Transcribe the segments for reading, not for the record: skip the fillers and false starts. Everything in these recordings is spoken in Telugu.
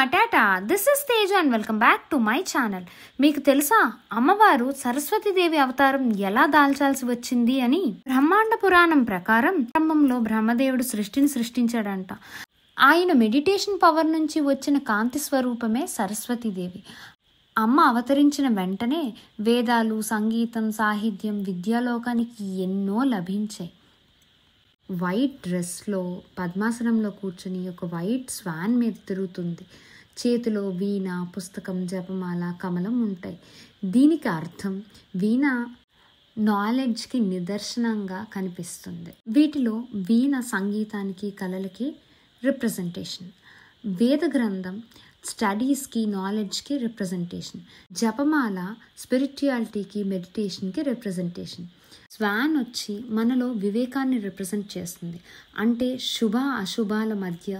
Matata this is Teja and welcome back to my channel. మీకు తెలుసా అమ్మవారు సరస్వతీదేవి అవతారం ఎలా దాల్చాల్సి వచ్చింది అని? బ్రహ్మాండ పురాణం ప్రకారం ప్రారంభంలో బ్రహ్మదేవుడు సృష్టిని సృష్టించాడంట. ఆయన మెడిటేషన్ పవర్ నుంచి వచ్చిన కాంతి స్వరూపమే సరస్వతీదేవి. అమ్మ అవతరించిన వెంటనే వేదాలు, సంగీతం, సాహిత్యం, విద్యాలోకానికి ఎన్నో లభించాయి. వైట్ డ్రెస్లో పద్మాసనంలో కూర్చుని ఒక వైట్ స్వాన్ మీద తిరుగుతుంది. చేతిలో వీణ, పుస్తకం, జపమాల, కమలం ఉంటాయి. దీనికి అర్థం వీణ నాలెడ్జ్కి నిదర్శనంగా కనిపిస్తుంది. వీటిలో వీణ సంగీతానికి, కళలకి రిప్రజెంటేషన్. వేద గ్రంథం స్టడీస్కి, నాలెడ్జ్కి రిప్రజెంటేషన్. జపమాల స్పిరిచువాలిటీకి, మెడిటేషన్కి రిప్రజెంటేషన్. స్వాన్ వచ్చి మనలో వివేకాన్ని రిప్రజెంట్ చేస్తుంది. అంటే శుభ అశుభాల మధ్య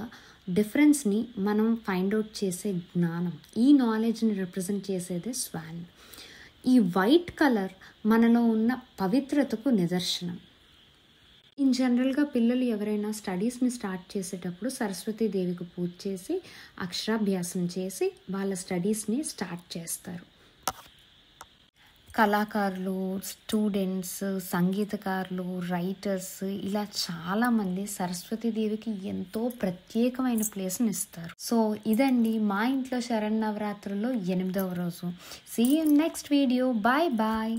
డిఫరెన్స్ని మనం ఫైండ్ అవుట్ చేసే జ్ఞానం. ఈ నాలెడ్జ్ని రిప్రజెంట్ చేసేదే స్వాన్. ఈ వైట్ కలర్ మనలో ఉన్న పవిత్రతకు నిదర్శనం. ఇన్ జనరల్గా పిల్లలు ఎవరైనా స్టడీస్ని స్టార్ట్ చేసేటప్పుడు సరస్వతీదేవికి పూజ చేసి అక్షరాభ్యాసం చేసి వాళ్ళ స్టడీస్ని స్టార్ట్ చేస్తారు. కళాకారులు, స్టూడెంట్స్, సంగీతకారులు, రైటర్స్ ఇలా చాలామంది సరస్వతీదేవికి ఎంతో ప్రత్యేకమైన ప్లేస్ని ఇస్తారు. సో ఇదండి మా ఇంట్లో శరన్నవరాత్రుల్లో 8వ రోజు. See you next video. Bye bye.